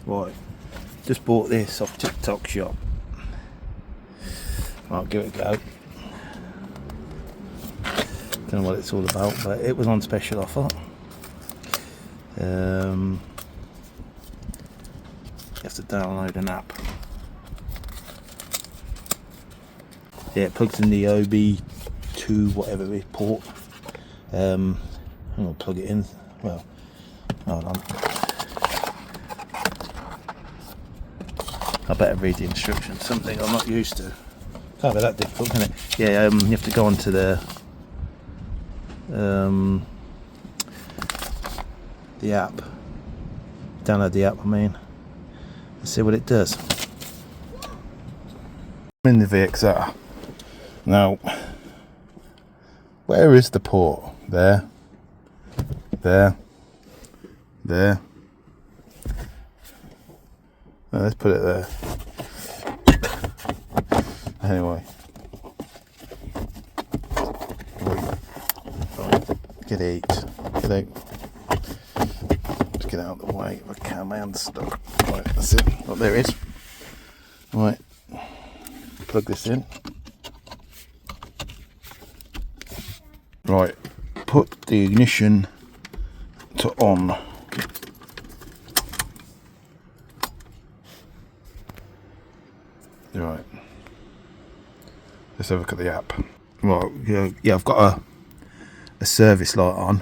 Right, just bought this off TikTok shop. I'll give it a go. Don't know what it's all about, but it was on special offer. You have to download an app. Yeah, it plugs in the obd2 whatever it is port. I'm gonna plug it in. Well, hold on. I better read the instructions. Something I'm not used to. Can't be that difficult, can it? Yeah, you have to go onto the app. Download the app. I mean, let's see what it does. I'm in the VXR now. Where is the port? There. Oh, let's put it there. Anyway, get out. Just get out of the way if I can. My hand's stuck. Right, that's it. Oh, there it is. Right, plug this in. Right, put the ignition to on. Right, let's have a look at the app. Right, yeah, I've got a service light on.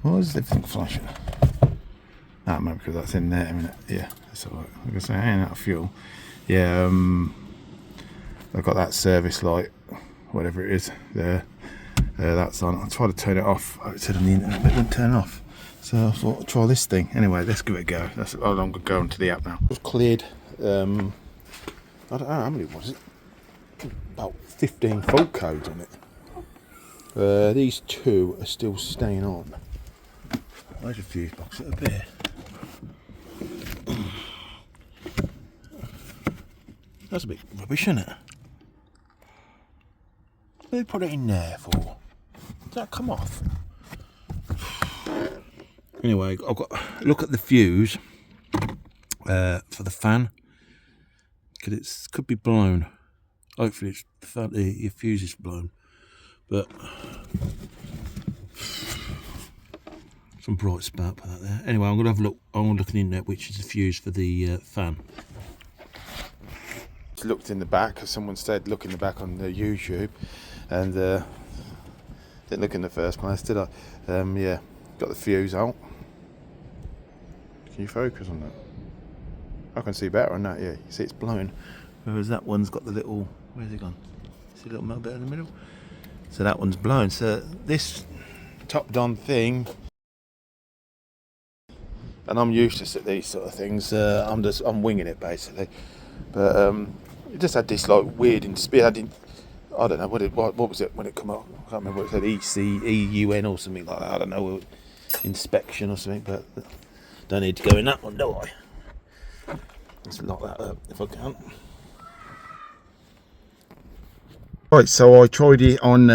What is everything flashing? Ah, maybe because that's in there, isn't it? Yeah, that's alright. Like I say, I ain't out of fuel. Yeah, I've got that service light, whatever it is, there. That's on. I tried to turn it off. I said on the internet, but it wouldn't turn off. So I thought, I'll try this thing. Anyway, let's give it a go. That's I'm going to go into the app now. I've cleared, I don't know, how many was it? About 15 fault codes on it. These two are still staying on. Where's a fuse box up here? That's a bit rubbish, isn't it? What did they put it in there for? Does that come off? Anyway, I've got a look at the fuse for the fan, because it could be blown. Hopefully it's the fuse is blown, but some bright spark for that there. Anyway, I'm going to have a look. I'm looking in there, which is the fuse for the fan. Looked in the back, as someone said, look in the back on the YouTube, and didn't look in the first place, did I? Yeah, got the fuse out. Can you focus on that? I can see better on that. Yeah, you see it's blown. Whereas that one's got the little. Where's it gone? See a little metal bit in the middle. So that one's blown. So this Topdon thing, and I'm used to these sort of things. I'm winging it basically, but it just had this like weird in speed. I don't know what was it when it come up. I can't remember what it said. ECEUN or something like that. I don't know, inspection or something. But don't need to go in that one, do I? Let's lock that up if I can. Right, so I tried it on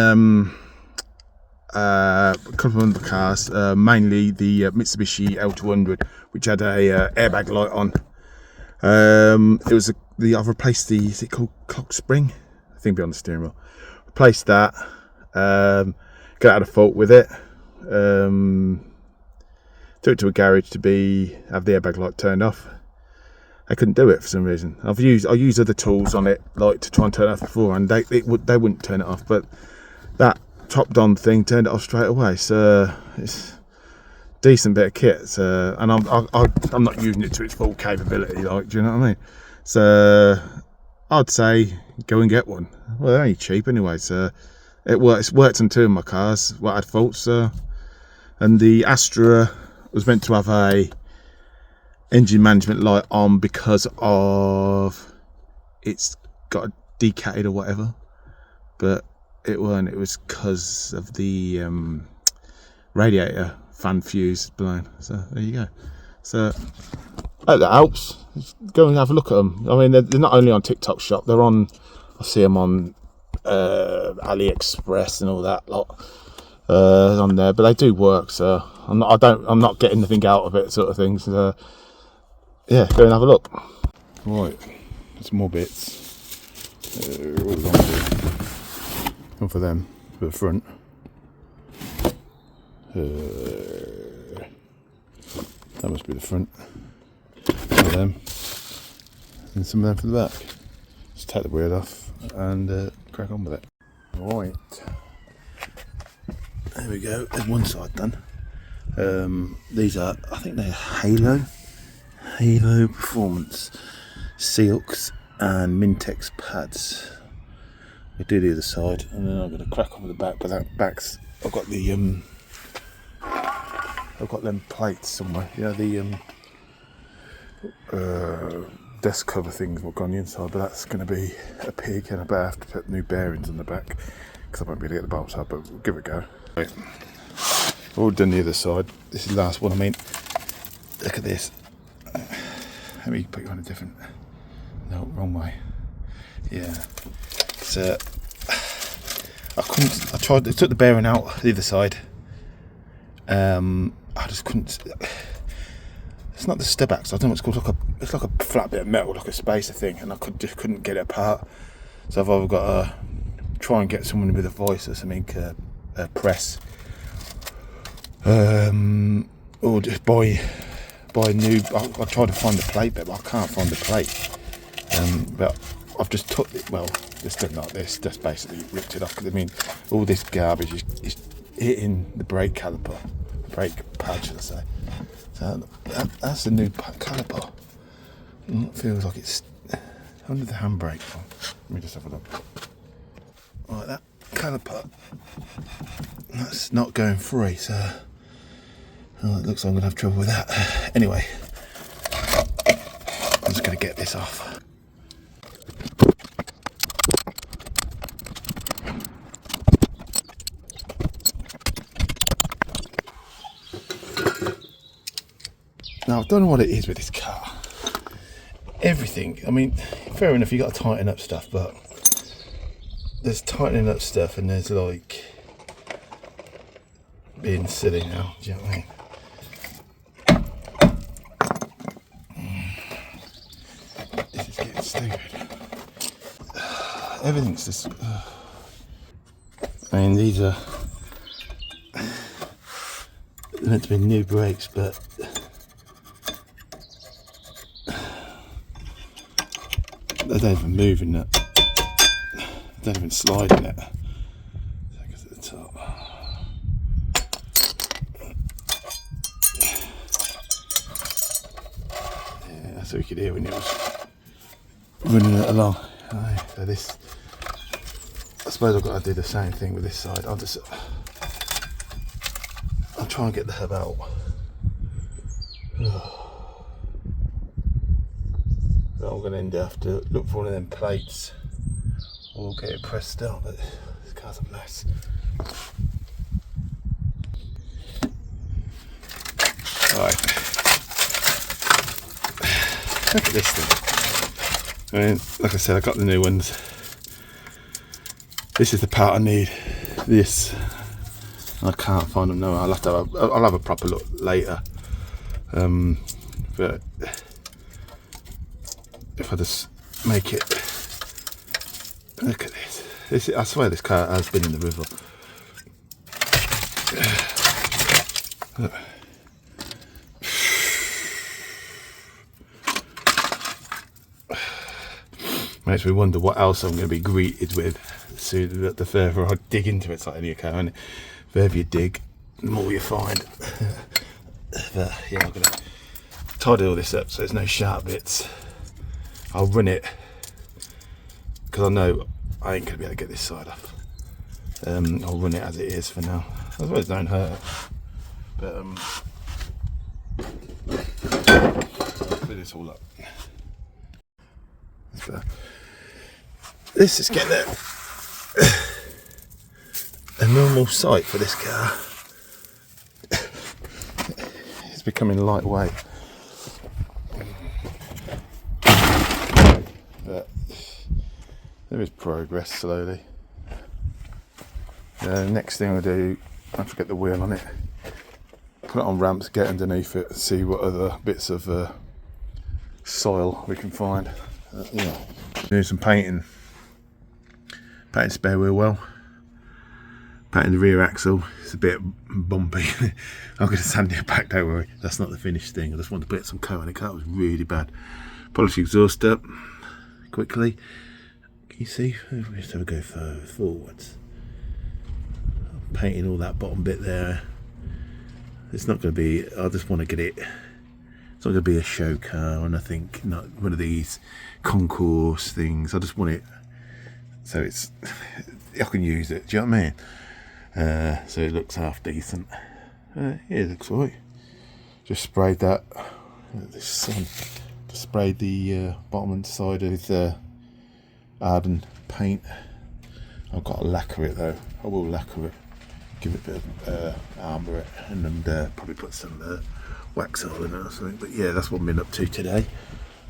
a couple of other cars, mainly the Mitsubishi L200, which had a airbag light on. It was I've replaced the, is it called clock spring? I think it'd be on the steering wheel. Replaced that. Got out of fault with it. Took it to a garage to have the airbag light turned off. I couldn't do it for some reason. I used other tools on it, like to try and turn it off before, and they wouldn't turn it off. But that Topdon thing turned it off straight away. So it's a decent bit of kit. So, and I'm not using it to its full capability. Like, do you know what I mean? So I'd say go and get one. Well, they're only cheap anyway. So it works. It's worked on two of my cars. What had faults. And the Astra was meant to have a engine management light on because of it's got a decated or whatever, but it weren't. It was because of the radiator fan fuse blown. So there you go. So I hope that helps. Go and have a look at them. I mean, they're not only on TikTok shop, they're on, I see them on AliExpress and all that lot on there, but they do work. So I'm not getting anything out of it, sort of thing. So yeah, go and have a look. Right, some more bits. All along here. One for them, for the front. That must be the front. Some of them. And some of them for the back. Just take the wheel off and crack on with it. Right. There we go, there's one side done. These are, I think they're Halo Performance Silks and Mintex pads. We do the other side, and then I'm going to crack on with the back. But that back's, I've got the I've got them plates somewhere. You know, the desk cover things will go on the inside, but that's going to be a pig, and I better have to put new bearings on the back because I won't be able to get the bolts out. But we'll give it a go. Right. All done the other side. This is the last one. I mean, look at this. Let me put you on a different. No, wrong way. Yeah. So I couldn't. I tried. I took the bearing out the other side. I just couldn't. It's not the stub axle. I don't know what it's called. It's like a flat bit of metal, like a spacer thing, and I just couldn't get it apart. So I've either got to try and get someone with a voice or something, press, or just buy new. I tried to find the plate, but I can't find the plate. But I've just took it. Well, just done like this. Just basically ripped it off. Because I mean, all this garbage is hitting the brake caliper, brake pad, should I say? So that's the new caliper. It feels like it's under the handbrake. Let me just have a look. Right, that caliper, that's not going free, so it looks like I'm going to have trouble with that. Anyway, I'm just going to get this off. Now, I don't know what it is with this car. Everything, I mean, fair enough, you got to tighten up stuff, but there's tightening up stuff and there's like being silly now, do you know what I mean? This is getting stupid. Everything's just... I mean, these are meant to be new brakes, but they don't even move in that. They don't even slide in it. Take us at the top. Yeah, that's what you could hear when it was running it along. Right, so this, I suppose I've got to do the same thing with this side. I'll try and get the hub out. I'm going to have to look for one of them plates or get it pressed down, but this car's a mess. Right, look at this thing. I mean, like I said, I got the new ones. This is the part I need. This, I can't find them now. I'll have a proper look later. But if I just make it, look at this. I swear this car has been in the river. Look. Makes me wonder what else I'm going to be greeted with soon. The further I dig into it, it's like any car, and the further you dig, the more you find. But yeah, I'm going to tidy all this up so there's no sharp bits. I'll run it because I know I ain't going to be able to get this side off. I'll run it as it is for now. I suppose it don't hurt. But clear this all up. So, this is getting a normal sight for this car. It's becoming lightweight. But there is progress slowly. Next thing I'll do, I have to get the wheel on it, put it on ramps, get underneath it, see what other bits of soil we can find. Yeah. Doing some painting. Painting spare wheel well. Painting the rear axle. It's a bit bumpy. I'm going to sand it back, don't worry. That's not the finished thing. I just want to put some coat on it. That was really bad. Polish the exhaust up quickly. Can you see? Let's have a go forwards. Painting all that bottom bit there. It's not going to be, I just want to get it, it's not going to be a show car or nothing, not one of these concourse things. I just want it so it's, I can use it, do you know what I mean? So it looks half decent. Yeah, it looks alright. Just sprayed that, this sun, just sprayed the bottom and side with Arden paint. I've got to lacquer it though, I will lacquer it. Give it a bit of armour it, and then probably put some wax oil in it or something. But yeah, that's what I've been up to today.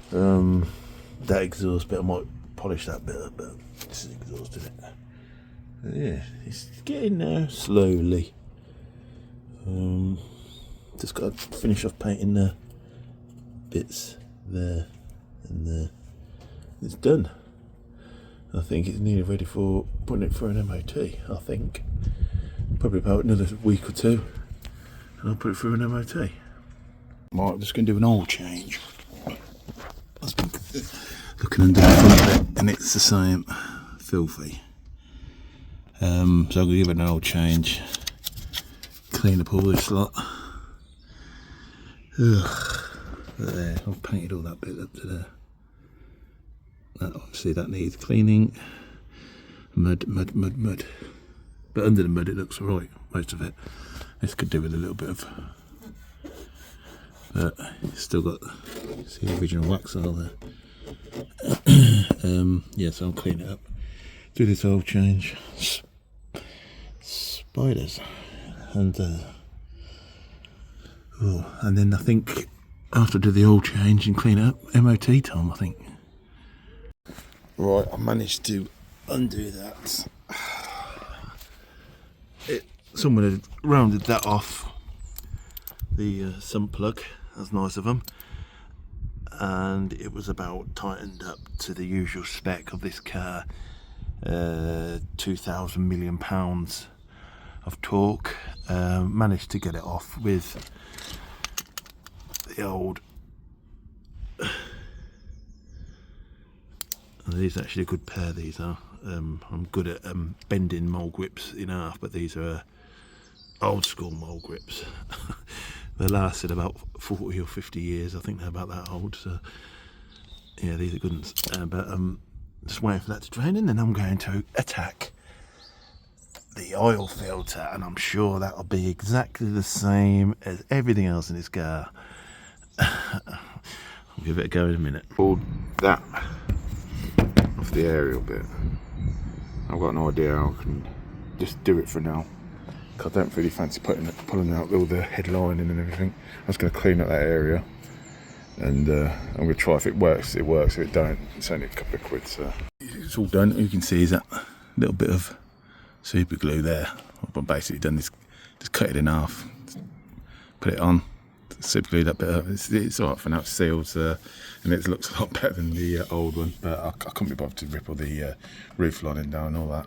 That exhaust bit, I might polish that bit up, but this is exhausted it. Yeah, it's getting there slowly. Just got to finish off painting the bits there and there. It's done. I think it's nearly ready for putting it for an MOT, I think. Probably about another week or two, and I'll put it through an MOT. Right, I'm just going to do an oil change. I've been looking under the front of it, and it's the same, filthy. So I'm going to give it an oil change, clean up all this lot. Ugh, there, I've painted all that bit up to there. That, obviously that needs cleaning. Mud. But under the mud it looks alright, most of it. This could do with a little bit of, but it's still got, see the original wax oil there. Yeah, so I'll clean it up. Do this oil change. Spiders. And and then I think after I do the oil change and clean it up, MOT time I think. Right, I managed to undo that. Someone had rounded that off, the sump plug, that's nice of them, and it was about tightened up to the usual spec of this car, 2,000 million pounds of torque. Managed to get it off with the old, these are actually a good pair, these are. I'm good at bending mole grips in half, but these are old school mole grips. They lasted about 40 or 50 years, I think they're about that old, so yeah, these are good ones. But just waiting for that to drain, and then I'm going to attack the oil filter, and I'm sure that'll be exactly the same as everything else in this car. I'll give it a go in a minute. Pulled that off the aerial bit. I've got no idea how I can just do it for now. I don't really fancy pulling out all the headlining and everything. I'm just going to clean up that area, and I'm going to try. If it works, it works. If it don't, it's only a couple of quid. So it's all done. All you can see is that little bit of super glue there. I've basically done this, just cut it in half, put it on, super glue that bit up. It's alright for now. It seals, and it looks a lot better than the old one. But I couldn't be bothered to rip all the roof lining down and all that.